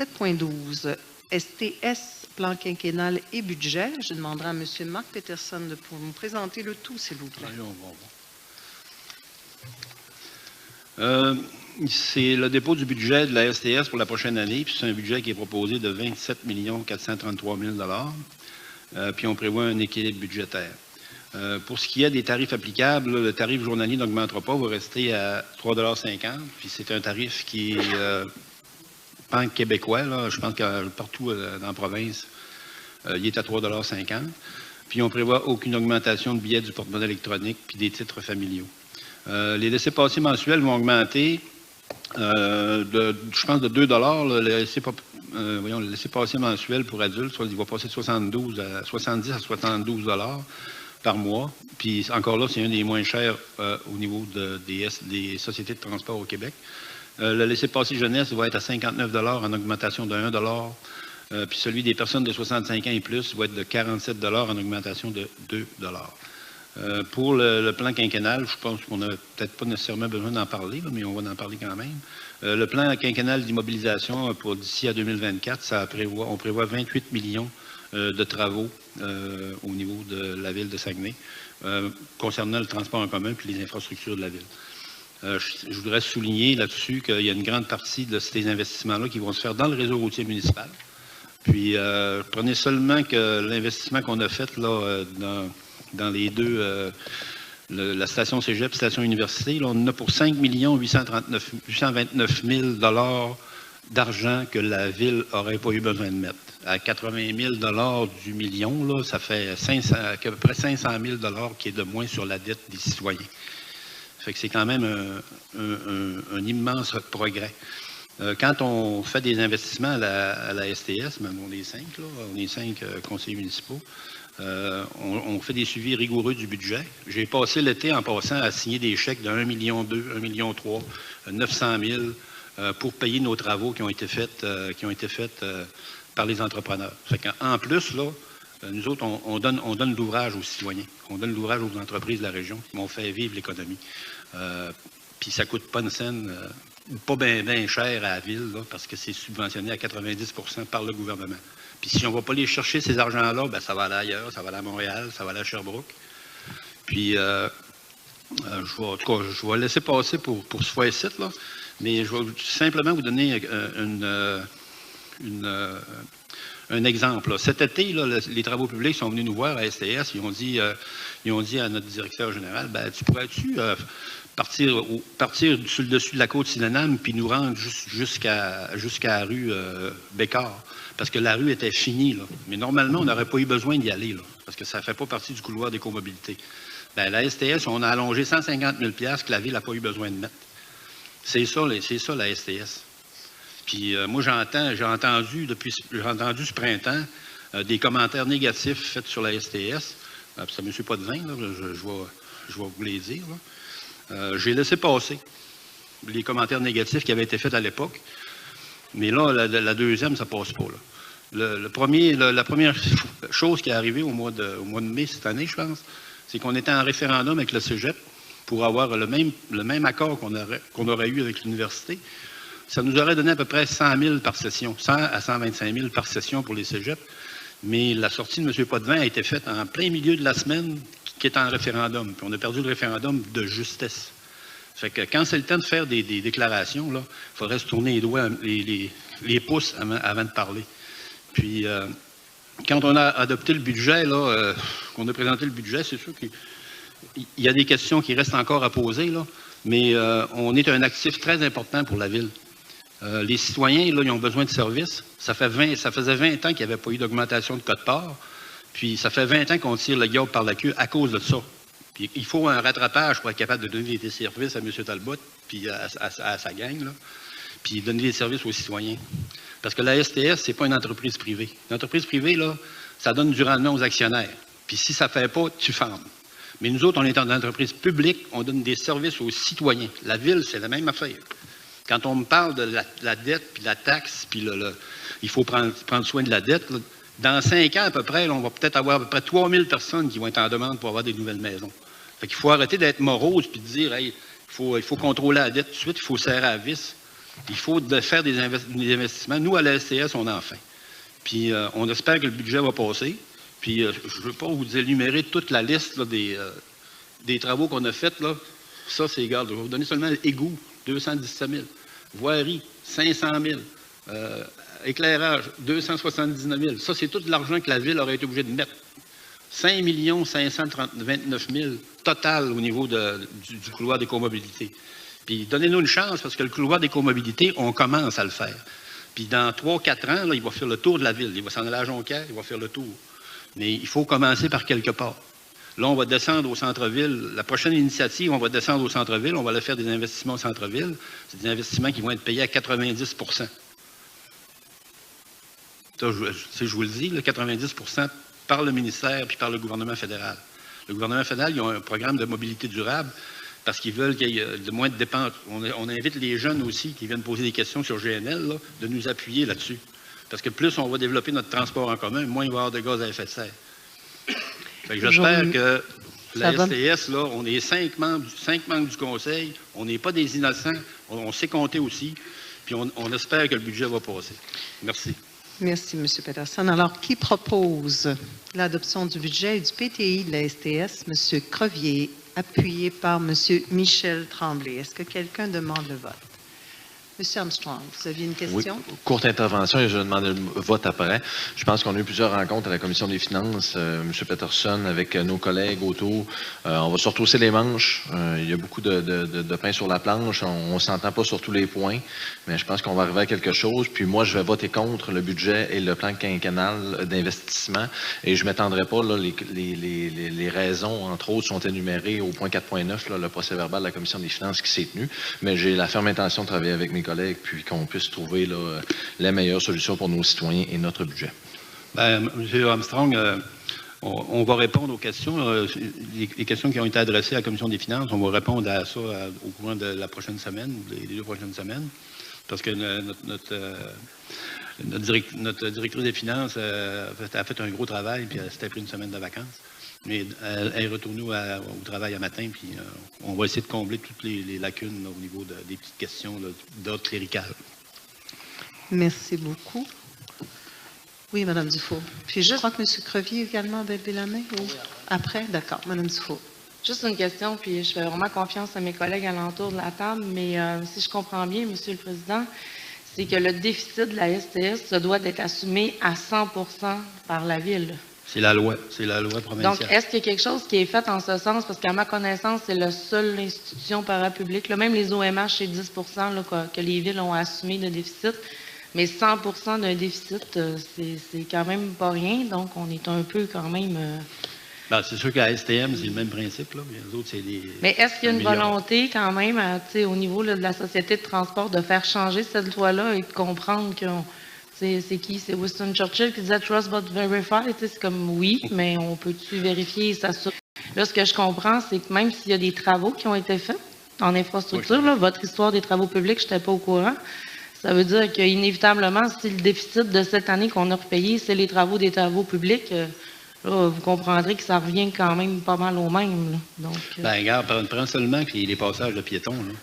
7.12, STS, plan quinquennal et budget. Je demanderai à M. Marc Peterson de nous présenter le tout, s'il vous plaît. C'est le dépôt du budget de la STS pour la prochaine année. C'est un budget qui est proposé de 27 433 000 $. Puis on prévoit un équilibre budgétaire. Pour ce qui est des tarifs applicables, le tarif journalier n'augmentera pas, va rester à 3,50 $. Puis c'est un tarif qui est pan-québécois. Je pense que partout dans la province, il est à 3,50 $. Puis on prévoit aucune augmentation de billets du porte-monnaie électronique puis des titres familiaux. Les laissez-passer mensuels vont augmenter, je pense, de 2 $. Le laissez-passer mensuel pour adultes, il va passer de 70 à 72 $ par mois. Puis encore là, c'est un des moins chers au niveau des sociétés de transport au Québec. Le laissez-passer jeunesse va être à 59 $ en augmentation de 1 $. Puis celui des personnes de 65 ans et plus va être de 47 $ en augmentation de 2 $. Pour le plan quinquennal, je pense qu'on n'a peut-être pas nécessairement besoin d'en parler, mais on va en parler quand même. Le plan quinquennal d'immobilisation pour d'ici à 2024, on prévoit 28 millions de travaux au niveau de la ville de Saguenay concernant le transport en commun et les infrastructures de la ville. Je voudrais souligner là-dessus qu'il y a une grande partie de ces investissements-là qui vont se faire dans le réseau routier municipal. Puis, prenez seulement que l'investissement qu'on a fait là, dans les deux, la station Cégep et la station Université, là, on en a pour 5 829 000 $ d'argent que la ville n'aurait pas eu besoin de mettre. À 80 000 $ du million, là, ça fait à peu près 500 000 $ qui est de moins sur la dette des citoyens. Fait que c'est quand même un immense progrès. Quand on fait des investissements à la STS, même on est 5, là, on est 5 conseillers municipaux, on fait des suivis rigoureux du budget. J'ai passé l'été en passant à signer des chèques de 1,2 million, 1,3 million, 900 000 pour payer nos travaux qui ont été faits par les entrepreneurs. Fait qu'en plus, là, nous autres, on donne l'ouvrage aux citoyens. On donne l'ouvrage aux entreprises de la région qui vont faire vivre l'économie. Puis ça ne coûte pas une scène, pas bien cher à la ville, là, parce que c'est subventionné à 90 % par le gouvernement. Puis si on ne va pas les chercher, ces argents-là, ben, ça va aller ailleurs, ça va aller à Montréal, ça va aller à Sherbrooke. Puis, je vais laisser passer pour ce fois-ci, là, mais je vais simplement vous donner un exemple. Là. Cet été, là, les travaux publics sont venus nous voir à STS. Ils ont dit à notre directeur général, ben, tu pourrais-tu partir sur le dessus de la côte Sydenham puis nous rendre jusqu'à la rue Bécard? Parce que la rue était finie. Là. Mais normalement, on n'aurait pas eu besoin d'y aller, là, parce que ça ne fait pas partie du couloir des comobilités. Bien, la STS, on a allongé 150 000 $ que la ville n'a pas eu besoin de mettre. C'est ça la STS. Puis moi, j'ai entendu ce printemps des commentaires négatifs faits sur la STS. C'est M. Potvin, là, je vais vous les dire. J'ai laissé passer les commentaires négatifs qui avaient été faits à l'époque. Mais là, la deuxième, ça ne passe pas. Là. La première chose qui est arrivée au mois de mai cette année, je pense, c'est qu'on était en référendum avec le Cégep pour avoir le même accord qu'on aurait eu avec l'université. Ça nous aurait donné à peu près 100 000 par session, 100 à 125 000 par session pour les cégeps. Mais la sortie de M. Potvin a été faite en plein milieu de la semaine qui est en référendum. Puis on a perdu le référendum de justesse. Fait que quand c'est le temps de faire des déclarations, il faudrait se tourner les doigts, les pouces avant de parler. Puis, quand on a adopté le budget, qu'on a présenté le budget, c'est sûr qu'il y a des questions qui restent encore à poser, là, mais on est un actif très important pour la ville. Les citoyens, là, ils ont besoin de services. Ça faisait 20 ans qu'il n'y avait pas eu d'augmentation de quote-part. Puis, ça fait 20 ans qu'on tire le diable par la queue à cause de ça. Puis, il faut un rattrapage pour être capable de donner des services à M. Talbot puis à sa gang, là, puis donner des services aux citoyens. Parce que la STS, ce n'est pas une entreprise privée. Une entreprise privée, là, ça donne du rendement aux actionnaire. Puis si ça ne fait pas, tu fermes. Mais nous autres, on est en entreprise publique, on donne des services aux citoyens. La ville, c'est la même affaire. Quand on me parle de la dette, puis la taxe, puis il faut prendre soin de la dette, là, dans 5 ans à peu près, là, on va peut-être avoir à peu près 3000 personnes qui vont être en demande pour avoir des nouvelles maisons. Fait qu'il faut arrêter d'être morose puis de dire, hey, il faut contrôler la dette tout de suite, il faut serrer à la vis. Il faut faire des investissements. Nous, à la STS, on en fait. Puis on espère que le budget va passer. Puis je ne veux pas vous énumérer toute la liste là, des travaux qu'on a faits. Là. Ça, c'est, regarde, je vais vous donner seulement égout, 217 000. Voirie, 500 000. Éclairage, 279 000. Ça, c'est tout l'argent que la Ville aurait été obligée de mettre. 5 529 000 total au niveau du couloir des comobilités. Puis donnez-nous une chance, parce que le couloir des comobilités, on commence à le faire. Puis dans 3-4 ans, là, il va faire le tour de la ville. Il va s'en aller à Jonquière, il va faire le tour. Mais il faut commencer par quelque part. Là, on va descendre au centre-ville. La prochaine initiative, on va descendre au centre-ville. On va aller faire des investissements au centre-ville. C'est des investissements qui vont être payés à 90 %. Ça, je vous le dis, là, 90 % par le ministère puis par le gouvernement fédéral. Le gouvernement fédéral, ils ont un programme de mobilité durable parce qu'ils veulent qu'il y ait de moins de dépenses. On invite les jeunes aussi qui viennent poser des questions sur GNL là, de nous appuyer là-dessus. Parce que plus on va développer notre transport en commun, moins il va y avoir de gaz à effet de serre. J'espère que la STS, là, on est 5 membres du conseil, on n'est pas des innocents, on sait compter aussi, puis on espère que le budget va passer. Merci. Merci, M. Peterson. Alors, qui propose l'adoption du budget et du PTI de la STS? M. Crevier, appuyé par M. Michel Tremblay. Est-ce que quelqu'un demande le vote? M. Armstrong, vous aviez une question? Oui, courte intervention et je demande le vote après. Je pense qu'on a eu plusieurs rencontres à la Commission des finances, M. Peterson, avec nos collègues autour. On va se retrousser les manches. Il y a beaucoup de pain sur la planche. On ne s'entend pas sur tous les points, mais je pense qu'on va arriver à quelque chose. Puis moi, je vais voter contre le budget et le plan quinquennal d'investissement. Et je ne m'étendrai pas. Là, les raisons, entre autres, sont énumérées au point 4.9, le procès verbal de la Commission des finances qui s'est tenu. Mais j'ai la ferme intention de travailler avec mes collègues, puis qu'on puisse trouver là, la meilleure solution pour nos citoyens et notre budget. Bien, M. Armstrong, on va répondre aux questions, les questions qui ont été adressées à la Commission des finances. On va répondre à ça au courant de la prochaine semaine, ou des 2 prochaines semaines, parce que notre directrice des finances a fait un gros travail, puis elle s'était pris une semaine de vacances. Mais elle est retournée au travail un matin, puis on va essayer de combler toutes les lacunes là, au niveau des petites questions d'ordre clérical. Merci beaucoup. Oui, Mme Dufault. Puis je crois que M. Crevier également avait levé la main. Ou... Après? D'accord. Mme Dufault. Juste une question, puis je fais vraiment confiance à mes collègues alentour de la table, mais si je comprends bien, M. le Président, c'est que le déficit de la STS se doit d'être assumé à 100 % par la Ville. C'est la loi provinciale. Donc, est-ce qu'il y a quelque chose qui est fait en ce sens? Parce qu'à ma connaissance, c'est la seule institution parapublique. Là, même les OMH, c'est 10 % là, que les villes ont assumé de déficit. Mais 100 % d'un déficit, c'est quand même pas rien. Donc, on est un peu quand même... Ben, c'est sûr qu'à STM, c'est le même principe. Là, mais les autres, c'est des... Mais est-ce qu'il y a une volonté quand même, au niveau là, de la Société de transport, de faire changer cette loi-là et de comprendre que... C'est qui? C'est Winston Churchill qui disait « Trust but verify ». C'est comme oui, mais on peut-tu vérifier et s'assurer? Là, ce que je comprends, c'est que même s'il y a des travaux qui ont été faits en infrastructure, là, votre histoire des travaux publics, je n'étais pas au courant. Ça veut dire qu'inévitablement, si le déficit de cette année qu'on a repayé, c'est les travaux des travaux publics, là, vous comprendrez que ça revient quand même pas mal au même. Là. Donc, bien, regarde, prends seulement les passages de piétons. Là.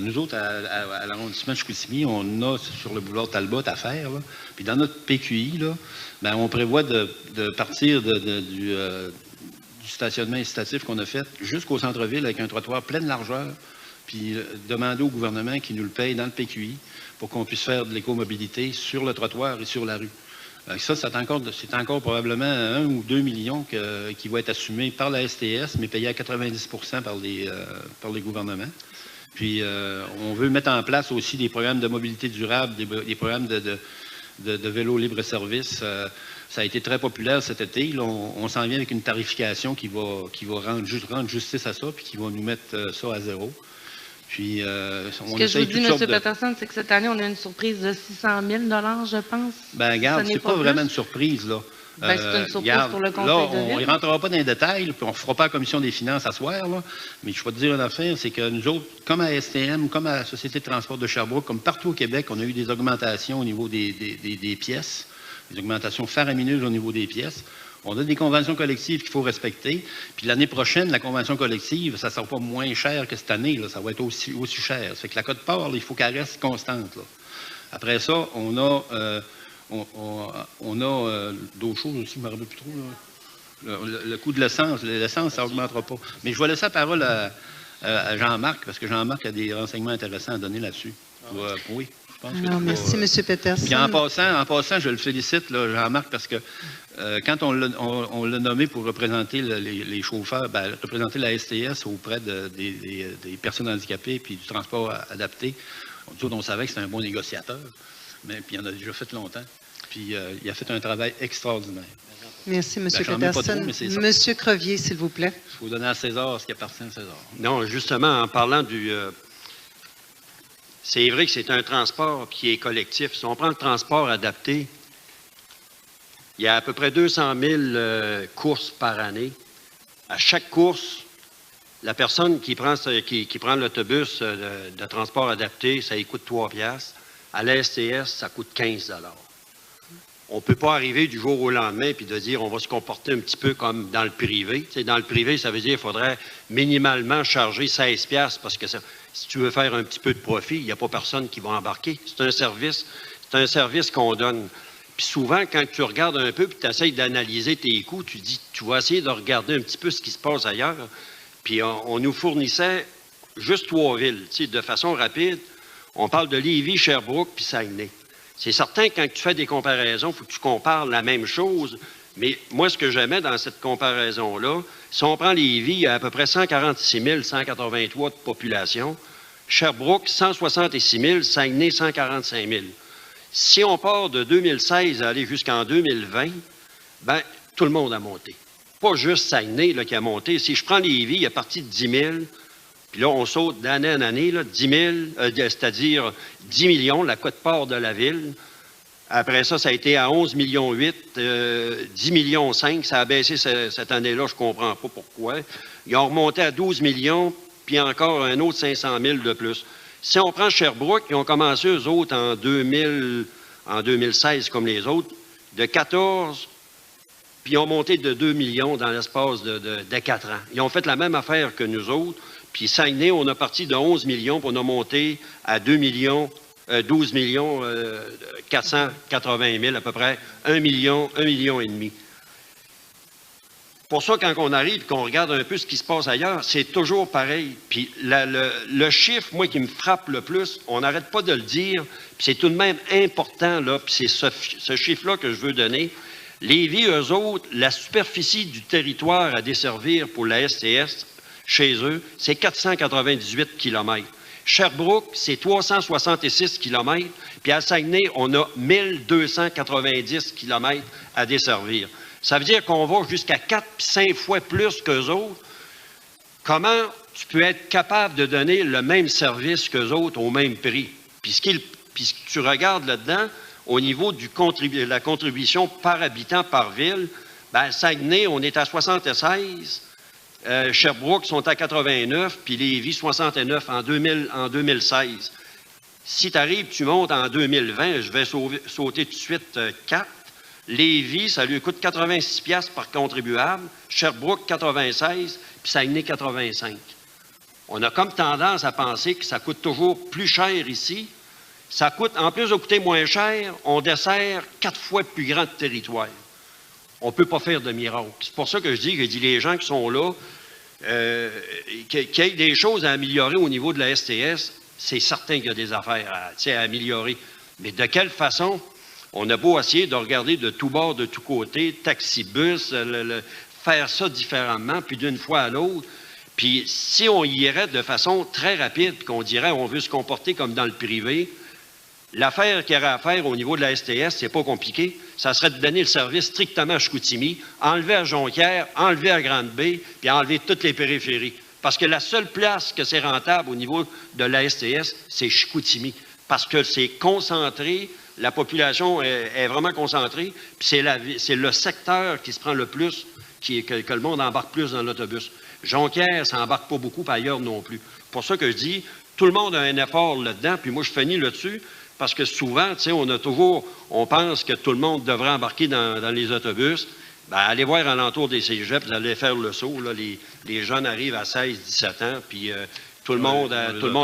Nous autres, à l'arrondissement de Chicoutimi, on a sur le boulevard Talbot à faire. Là. Puis dans notre PQI, là, ben, on prévoit de partir du stationnement incitatif qu'on a fait jusqu'au centre-ville avec un trottoir plein de largeur, puis demander au gouvernement qu'il nous le paye dans le PQI pour qu'on puisse faire de l'écomobilité sur le trottoir et sur la rue. Ça, c'est encore probablement 1 ou 2 millions qui vont être assumés par la STS, mais payés à 90 % par les gouvernements. Puis, on veut mettre en place aussi des programmes de mobilité durable, des programmes de vélo libre-service. Ça a été très populaire cet été. Là, on s'en vient avec une tarification qui va rendre justice à ça, puis qui va nous mettre ça à zéro. Puis, ce que je vous dis, M. Peterson, c'est que cette année, on a une surprise de 600 000 $, je pense. Bien, regarde, c'est pas vraiment une surprise, là. Ben, c'est une surprise pour le conseil de ville. On ne rentrera pas dans les détails, puis on ne fera pas la commission des finances à soir, là, mais je vais te dire une affaire, c'est que nous autres, comme à STM, comme à la Société de transport de Sherbrooke, comme partout au Québec, on a eu des augmentations au niveau des pièces, des augmentations faramineuses au niveau des pièces. On a des conventions collectives qu'il faut respecter. Puis l'année prochaine, la convention collective, ça ne sera pas moins cher que cette année. Là, ça va être aussi cher. Ça fait que la quote-part, il faut qu'elle reste constante. Là. Après ça, on a d'autres choses aussi, je ne me rappelle plus trop. Là. Le coût de l'essence, ça n'augmentera pas. Mais je vais laisser la parole à Jean-Marc, parce que Jean-Marc a des renseignements intéressants à donner là-dessus. Oui, je pense. Alors, merci, M. Peterson. Puis en passant, je le félicite, là, Jean-Marc, parce que quand on l'a nommé pour représenter les chauffeurs, représenter la STS auprès des personnes handicapées puis du transport adapté, on savait que c'était un bon négociateur, mais puis il en a déjà fait longtemps. Puis il a fait un travail extraordinaire. Merci, M. Peterson. M. Crevier, s'il vous plaît. Il faut donner à César ce qui appartient à César. Non, justement, en parlant du... c'est vrai que c'est un transport qui est collectif. Si on prend le transport adapté, il y a à peu près 200 000 courses par année. À chaque course, la personne qui prend l'autobus de transport adapté, ça lui coûte 3 piastres. À la STS, ça coûte 15 $. On ne peut pas arriver du jour au lendemain et de dire on va se comporter un petit peu comme dans le privé. Tu sais, dans le privé, ça veut dire qu'il faudrait minimalement charger 16 piastres parce que si tu veux faire un petit peu de profit, il n'y a pas personne qui va embarquer. C'est un service qu'on donne. Puis souvent, quand tu regardes un peu et tu essaies d'analyser tes coûts, tu dis tu vas essayer de regarder un petit peu ce qui se passe ailleurs. Puis on nous fournissait juste 3 villes, tu sais, de façon rapide. On parle de Lévis, Sherbrooke puis Saguenay. C'est certain que quand tu fais des comparaisons, il faut que tu compares la même chose. Mais moi, ce que j'aimais dans cette comparaison-là, si on prend Lévis, il y a à peu près 146 183 de population. Sherbrooke, 166 000. Saguenay, 145 000. Si on part de 2016 à aller jusqu'en 2020, bien, tout le monde a monté. Pas juste Saguenay là, qui a monté. Si je prends Lévis, il est parti de 10 000. Puis là, on saute d'année en année, là, 10 000, c'est-à-dire 10 millions, la quote-part de la ville. Après ça, ça a été à 11 millions 8, 10 millions 5. Ça a baissé cette année-là, je ne comprends pas pourquoi. Ils ont remonté à 12 millions, puis encore un autre 500 000 de plus. Si on prend Sherbrooke, ils ont commencé, eux autres, en 2016, comme les autres, de 14, puis ils ont monté de 2 millions dans l'espace de 4 ans. Ils ont fait la même affaire que nous autres. Puis Saguenay, on a parti de 11 millions, puis on a monté à 12 millions 480 000, à peu près 1 million et demi. Pour ça, quand on arrive et qu'on regarde un peu ce qui se passe ailleurs, c'est toujours pareil. Puis le chiffre, moi, qui me frappe le plus, on n'arrête pas de le dire, puis c'est tout de même important, là, puis c'est ce chiffre-là que je veux donner. Lévis, eux autres, la superficie du territoire à desservir pour la STS, chez eux, c'est 498 km. Sherbrooke, c'est 366 km. Puis à Saguenay, on a 1290 km à desservir. Ça veut dire qu'on va jusqu'à 4 puis 5 fois plus qu'eux autres. Comment tu peux être capable de donner le même service qu'eux autres au même prix? Puis ce que tu regardes là-dedans, au niveau de la contribution par habitant par ville, bien, à Saguenay, on est à 76. Sherbrooke sont à 89, puis Lévis 69 en 2016. Si tu arrives, tu montes en 2020, je vais sauter tout de suite 4. Lévis, ça lui coûte 86 piastres par contribuable. Sherbrooke, 96, puis Saguenay, 85. On a comme tendance à penser que ça coûte toujours plus cher ici. Ça coûte, en plus de coûter moins cher, on dessert 4 fois plus grand territoire. On ne peut pas faire de miracle. C'est pour ça que je dis les gens qui sont là, qu'il y ait des choses à améliorer au niveau de la STS, c'est certain qu'il y a des affaires à améliorer. Mais de quelle façon? On a beau essayer de regarder de tous bords, de tous côtés, taxi-bus, faire ça différemment, puis d'une fois à l'autre. Puis si on y irait de façon très rapide, qu'on dirait on veut se comporter comme dans le privé, l'affaire qu'il y aurait à faire au niveau de la STS, c'est pas compliqué. Ça serait de donner le service strictement à Chicoutimi, enlever à Jonquière, enlever à Grande-Bay, puis enlever toutes les périphéries. Parce que la seule place que c'est rentable au niveau de la STS, c'est Chicoutimi. Parce que c'est concentré, la population est vraiment concentrée, puis c'est le secteur qui se prend le plus, que le monde embarque plus dans l'autobus. Jonquière, ça n'embarque pas beaucoup, puis ailleurs non plus. C'est pour ça que je dis, tout le monde a un effort là-dedans, puis moi je finis là-dessus. Parce que souvent, tu sais, on pense que tout le monde devrait embarquer dans les autobus. Ben, allez voir alentour des cégeps, vous allez faire le saut. Là, les jeunes arrivent à 16, 17 ans, puis tout le monde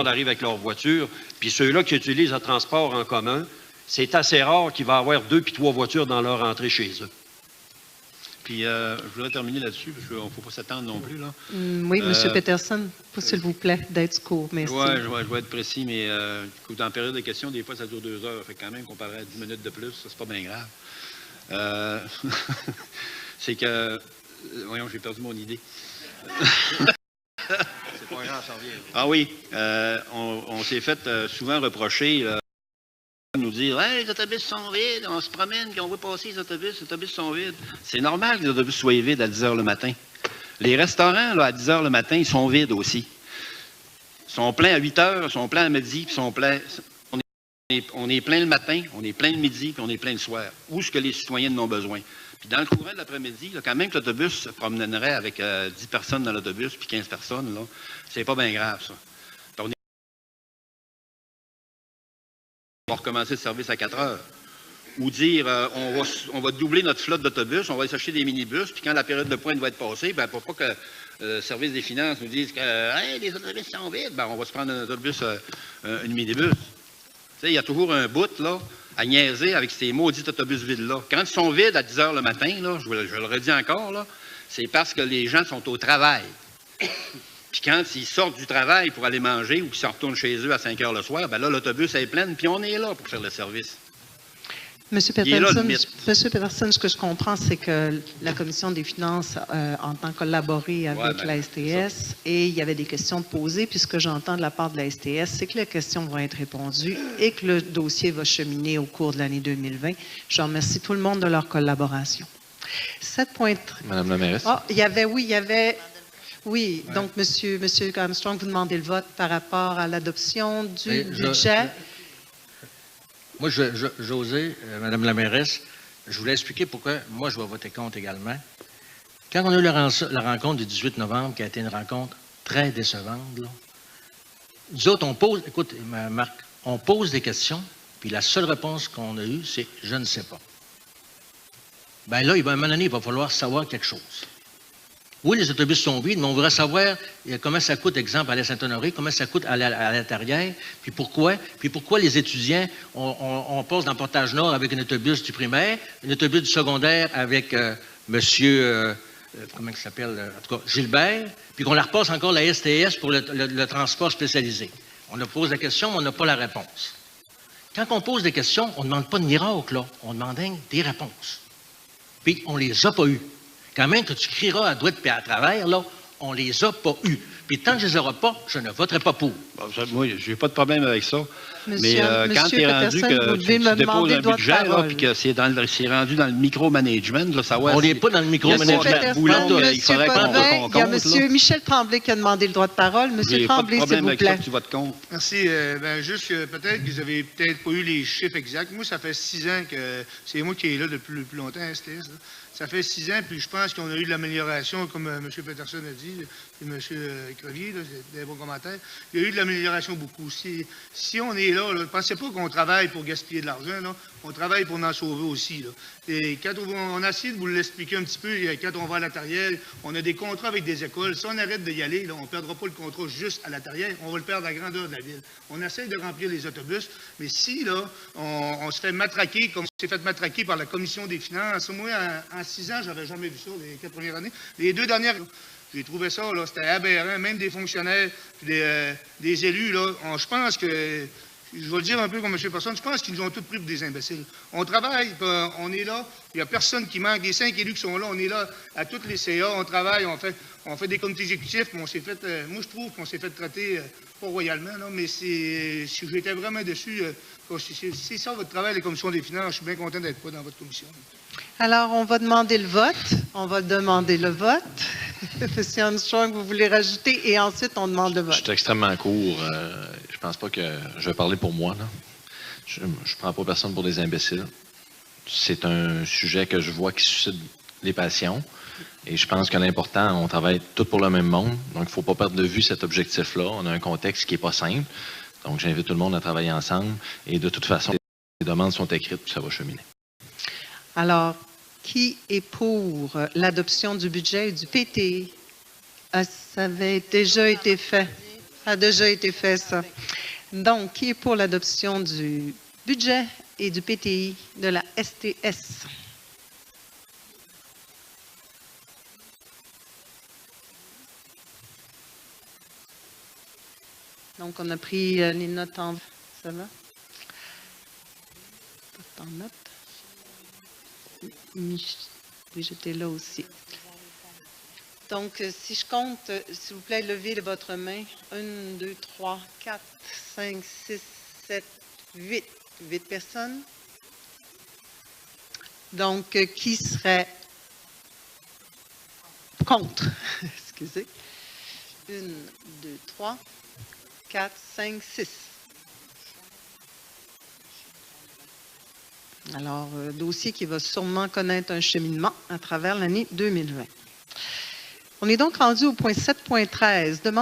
arrive avec leur voiture. Puis ceux-là qui utilisent le transport en commun, c'est assez rare qu'il va y avoir 2 puis 3 voitures dans leur entrée chez eux. Puis, je voudrais terminer là-dessus, parce qu'il ne faut pas s'attendre non plus. Là. Oui, M. Peterson, s'il vous plaît, d'être court. Merci. Oui, je vais être précis, mais dans la période de questions, des fois, ça dure 2 heures. Fait quand même qu'on parlerait à 10 minutes de plus, ça, c'est pas bien grave. C'est que... voyons, j'ai perdu mon idée. C'est pas grave, ça revient. Ah oui, on s'est fait souvent reprocher... nous dire hey, les autobus sont vides, on se promène, puis on voit passer les autobus sont vides. C'est normal que les autobus soient vides à 10 h le matin. Les restaurants, là, à 10 h le matin, ils sont vides aussi. Ils sont pleins à 8 h, ils sont pleins à midi, puis ils sont pleins. On est plein le matin, on est plein le midi, puis on est plein le soir. Où est-ce que les citoyens en ont besoin? Puis dans le courant de l'après-midi, quand même que l'autobus se promènerait avec 10 personnes dans l'autobus, puis 15 personnes, là, c'est pas bien grave, ça. On va recommencer le service à 4 heures. Ou dire, on va doubler notre flotte d'autobus, on va aller s'acheter des minibus, puis quand la période de pointe va être passée, ben, pour pas que le service des finances nous dise que hey, les autobus sont vides, ben, on va se prendre un autobus, une minibus. Il y a toujours un bout là, à niaiser avec ces maudits autobus vides-là. Quand ils sont vides à 10 h le matin, là, je le redis encore, là, c'est parce que les gens sont au travail. Puis quand ils sortent du travail pour aller manger ou qu'ils s'en retournent chez eux à 5 h le soir, ben là, l'autobus est plein, puis on est là pour faire le service. M. Peterson, ce que je comprends, c'est que la Commission des finances entend collaborer avec la STS et il y avait des questions posées. Puis ce que j'entends de la part de la STS, c'est que les questions vont être répondues et que le dossier va cheminer au cours de l'année 2020. Je remercie tout le monde de leur collaboration. 7.3. Madame la mairesse. Ah, Oui, donc, Monsieur Armstrong, vous demandez le vote par rapport à l'adoption du budget. Moi, José, Madame la mairesse, je voulais expliquer pourquoi moi, je vais voter contre également. Quand on a eu la rencontre du 18 novembre, qui a été une rencontre très décevante, là, nous autres, on pose, écoute, Marc, on pose des questions, puis la seule réponse qu'on a eue, c'est « je ne sais pas ». Bien là, à un moment donné, il va falloir savoir quelque chose. Oui, les autobus sont vides, mais on voudrait savoir comment ça coûte, exemple, à la Saint-Honoré, comment ça coûte à la Terrière, puis pourquoi les étudiants, on passe dans Portage-Nord avec un autobus du primaire, un autobus du secondaire avec monsieur, comment il s'appelle, en tout cas, Gilbert, puis qu'on la repasse encore la STS pour le transport spécialisé. On leur pose la question, mais on n'a pas la réponse. Quand on pose des questions, on ne demande pas de miracle, là. On demande des réponses. Puis on ne les a pas eues. Quand même que tu crieras à droite et à travers, là, on ne les a pas eus. Puis tant que je ne les aurai pas, je ne voterai pas pour. Bon, moi, je n'ai pas de problème avec ça. Monsieur, mais quand tu es rendu que tu déposes un budget, puis que c'est rendu dans le micromanagement, là, savoir on n'est pas dans le micromanagement. Il y a M. Michel Tremblay qui a demandé le droit de parole. M. Tremblay, s'il vous plaît. Tu votes contre. Merci. Juste que peut-être que vous n'avez peut-être pas eu les chiffres exacts. Moi, ça fait 6 ans que c'est moi qui est là depuis le plus longtemps à STS. Là. Ça fait 6 ans, puis je pense qu'on a eu de l'amélioration, comme M. Peterson a dit, et M. Crevier, des bons commentaires. Il y a eu de l'amélioration beaucoup. Si on est là, ne pensez pas qu'on travaille pour gaspiller de l'argent, là. On travaille pour en sauver aussi. Là. Et quand on a essayé de vous l'expliquer un petit peu, quand on va à la Terrière, on a des contrats avec des écoles. Si on arrête d'y aller, là, on ne perdra pas le contrat juste à la Terrière, on va le perdre à la grandeur de la ville. On essaie de remplir les autobus, mais si là, on se fait matraquer, comme on s'est fait matraquer par la Commission des finances, moi, en 6 ans, je n'avais jamais vu ça, les 4 premières années. Les 2 dernières, j'ai trouvé ça, là, c'était aberrant, même des fonctionnaires, des élus, là. Je pense que, je vais le dire un peu comme M. Peterson, je pense qu'ils nous ont tous pris pour des imbéciles. On travaille, on est là, il n'y a personne qui manque. Les 5 élus qui sont là, on est là à toutes les CA, on travaille, on fait des comités exécutifs, mais on s'est fait, moi je trouve qu'on s'est fait traiter, pas royalement, là, mais si j'étais vraiment dessus, c'est ça votre travail, les commissions des finances, je suis bien content d'être pas dans votre commission. Alors, on va demander le vote. M. Armstrong, vous voulez rajouter, et ensuite, on demande le vote. Je suis extrêmement court. Je pense pas que je vais parler pour moi. Là. Je ne prends pas personne pour des imbéciles. C'est un sujet que je vois qui suscite les passions. Et je pense que l'important, on travaille tous pour le même monde. Donc, il ne faut pas perdre de vue cet objectif-là. On a un contexte qui n'est pas simple. Donc, j'invite tout le monde à travailler ensemble. Et de toute façon, les demandes sont écrites, puis ça va cheminer. Alors, qui est pour l'adoption du budget du PTI? Ah, ça avait déjà été fait. Ça a déjà été fait, ça. Donc, qui est pour l'adoption du budget et du PTI de la STS? Donc, on a pris les notes en... Ça va? En note. Oui, j'étais là aussi. Donc, si je compte, s'il vous plaît, levez votre main. 1, 2, 3, 4, 5, 6, 7, 8. 8 personnes. Donc, qui serait contre? Excusez. 1, 2, 3, 4, 5, 6. Alors, dossier qui va sûrement connaître un cheminement à travers l'année 2020. On est donc rendu au point 7.13.